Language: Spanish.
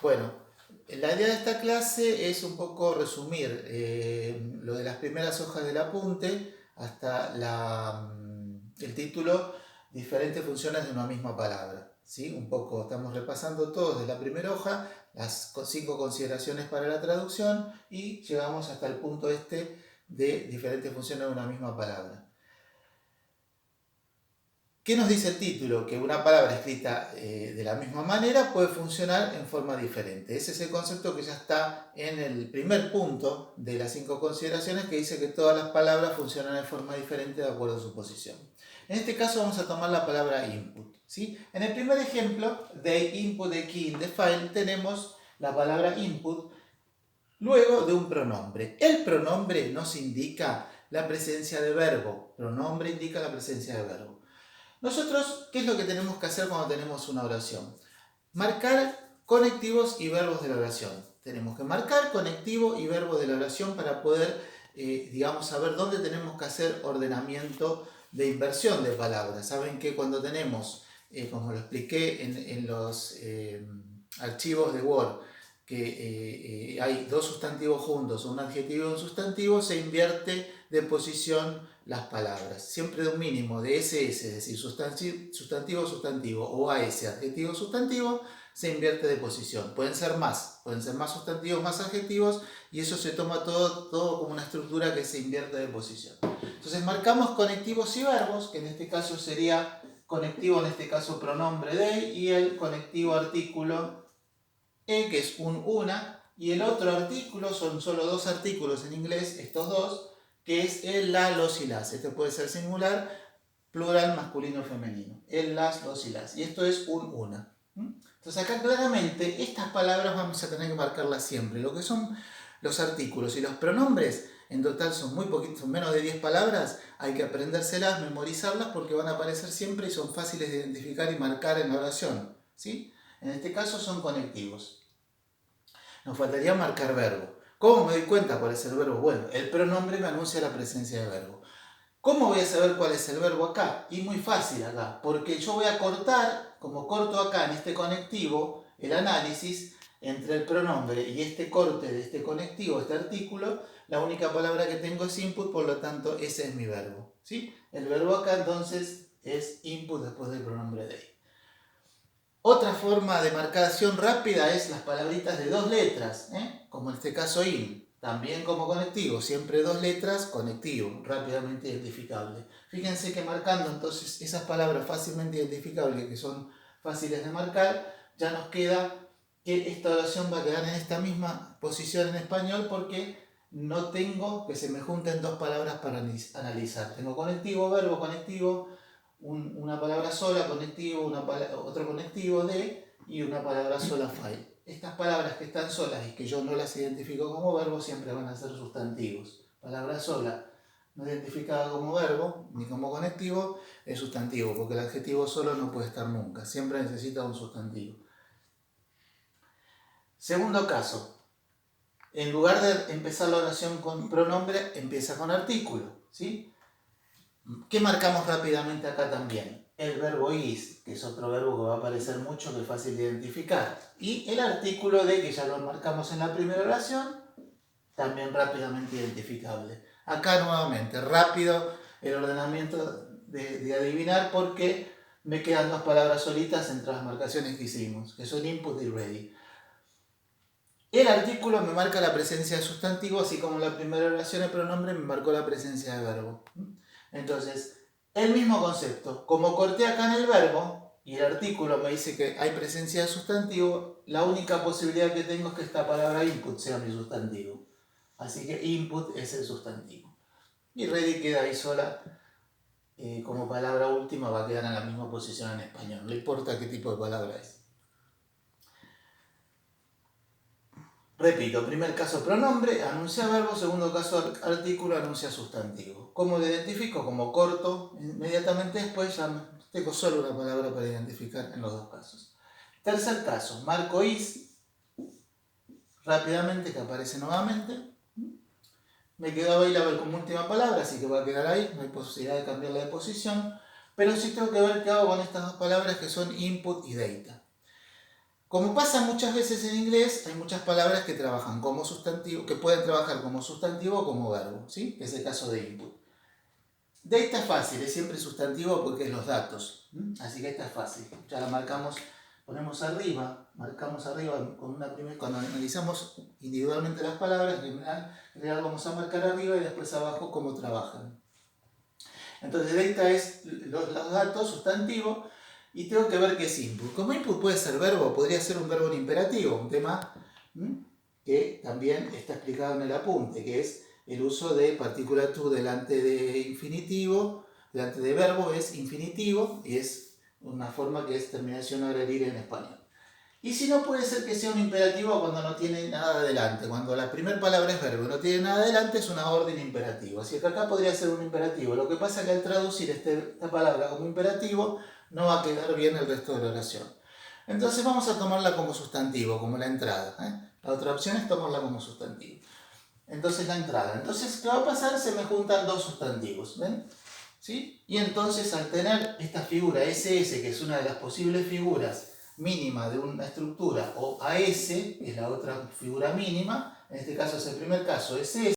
Bueno, la idea de esta clase es un poco resumir lo de las primeras hojas del apunte hasta el título, diferentes funciones de una misma palabra. ¿Sí? Un poco estamos repasando todos de la primera hoja, las 5 consideraciones para la traducción y llegamos hasta el punto este de diferentes funciones de una misma palabra. ¿Qué nos dice el título? Que una palabra escrita de la misma manera puede funcionar en forma diferente. Ese es el concepto que ya está en el primer punto de las 5 consideraciones, que dice que todas las palabras funcionan de forma diferente de acuerdo a su posición. En este caso vamos a tomar la palabra input. ¿Sí? En el primer ejemplo, de input the key in the file, tenemos la palabra input luego de un pronombre. El pronombre nos indica la presencia de verbo. Pronombre indica la presencia de verbo. Nosotros, ¿qué es lo que tenemos que hacer cuando tenemos una oración? Marcar conectivos y verbos de la oración. Tenemos que marcar conectivo y verbo de la oración para poder, saber dónde tenemos que hacer ordenamiento de inversión de palabras. Saben que cuando tenemos, como lo expliqué en los archivos de Word, que hay dos sustantivos juntos, un adjetivo y un sustantivo, se invierte de posición las palabras, siempre de un mínimo de SS, es decir, sustantivo, sustantivo, o AS, adjetivo, sustantivo, se invierte de posición. Pueden ser más sustantivos, más adjetivos, y eso se toma todo como una estructura que se invierte de posición. Entonces marcamos conectivos y verbos, que en este caso sería conectivo, en este caso pronombre de, y el conectivo artículo que es un una, y el otro artículo, son solo dos artículos en inglés, estos dos, que es el, la, los y las. Este puede ser singular, plural, masculino, femenino. El, las, los y las. Y esto es un una. Entonces acá claramente estas palabras vamos a tener que marcarlas siempre. Lo que son los artículos y los pronombres, en total son muy poquitos, son menos de 10 palabras, hay que aprendérselas, memorizarlas porque van a aparecer siempre y son fáciles de identificar y marcar en la oración. ¿Sí? En este caso son conectivos. Nos faltaría marcar verbo. ¿Cómo me doy cuenta cuál es el verbo? Bueno, el pronombre me anuncia la presencia de verbo. ¿Cómo voy a saber cuál es el verbo acá? Y muy fácil acá, porque yo voy a cortar, como corto acá en este conectivo, el análisis entre el pronombre y este corte de este conectivo, este artículo, la única palabra que tengo es input, por lo tanto ese es mi verbo. ¿Sí? El verbo acá entonces es input después del pronombre they. Otra forma de marcación rápida es las palabritas de dos letras, como en este caso in, también como conectivo, siempre dos letras, conectivo, rápidamente identificable. Fíjense que marcando entonces esas palabras fácilmente identificables, que son fáciles de marcar, ya nos queda que esta oración va a quedar en esta misma posición en español porque no tengo que se me junten dos palabras para analizar. Tengo conectivo, verbo, conectivo, una palabra sola, conectivo, otro conectivo de, y una palabra sola file. Estas palabras que están solas y que yo no las identifico como verbo siempre van a ser sustantivos. Palabra sola no identificada como verbo ni como conectivo es sustantivo, porque el adjetivo solo no puede estar nunca, siempre necesita un sustantivo. Segundo caso, en lugar de empezar la oración con pronombre, empieza con artículo, ¿sí? ¿Qué marcamos rápidamente acá también? El verbo is, que es otro verbo que va a aparecer mucho, que es fácil de identificar. Y el artículo de, que ya lo marcamos en la primera oración, también rápidamente identificable. Acá nuevamente, rápido el ordenamiento de adivinar porque me quedan dos palabras solitas entre las marcaciones que hicimos, que son input y ready. El artículo me marca la presencia de sustantivo, así como la primera oración el pronombre me marcó la presencia de verbo. Entonces, el mismo concepto. Como corté acá en el verbo y el artículo me dice que hay presencia de sustantivo, la única posibilidad que tengo es que esta palabra input sea mi sustantivo. Así que input es el sustantivo. Y ready queda ahí sola. Como palabra última va a quedar en la misma posición en español. No importa qué tipo de palabra es. Repito, primer caso pronombre, anuncia verbo, segundo caso artículo, anuncia sustantivo. ¿Cómo lo identifico? Como corto, inmediatamente después ya tengo solo una palabra para identificar en los dos casos. Tercer caso, marco is, rápidamente que aparece nuevamente. Me quedó available como última palabra, así que va a quedar ahí, no hay posibilidad de cambiarla de posición. Pero sí tengo que ver qué hago con estas dos palabras que son input y data. Como pasa muchas veces en inglés, hay muchas palabras que trabajan como sustantivo, que pueden trabajar como sustantivo o como verbo, ¿sí? Es el caso de input. De esta es fácil, es siempre sustantivo porque es los datos. Así que esta es fácil. Ya la marcamos, marcamos arriba con una primera, cuando analizamos individualmente las palabras, en general vamos a marcar arriba y después abajo cómo trabajan. Entonces data es los datos, sustantivo, y tengo que ver qué es input. Como input puede ser verbo, podría ser un verbo en imperativo, un tema que también está explicado en el apunte, que es el uso de partícula to delante de infinitivo, delante de verbo es infinitivo, y es una forma que es terminación agredir en español. Y si no, puede ser que sea un imperativo cuando no tiene nada adelante. Cuando la primera palabra es verbo y no tiene nada adelante, es una orden imperativa. Así que acá podría ser un imperativo. Lo que pasa es que al traducir esta palabra como imperativo, no va a quedar bien el resto de la oración. Entonces vamos a tomarla como sustantivo, como la entrada. La otra opción es tomarla como sustantivo. Entonces la entrada. Entonces, ¿qué va a pasar? Se me juntan dos sustantivos. ¿Ven? ¿Sí? Y entonces al tener esta figura SS, que es una de las posibles figuras mínima de una estructura, o AS, que es la otra figura mínima, en este caso es el primer caso, SS,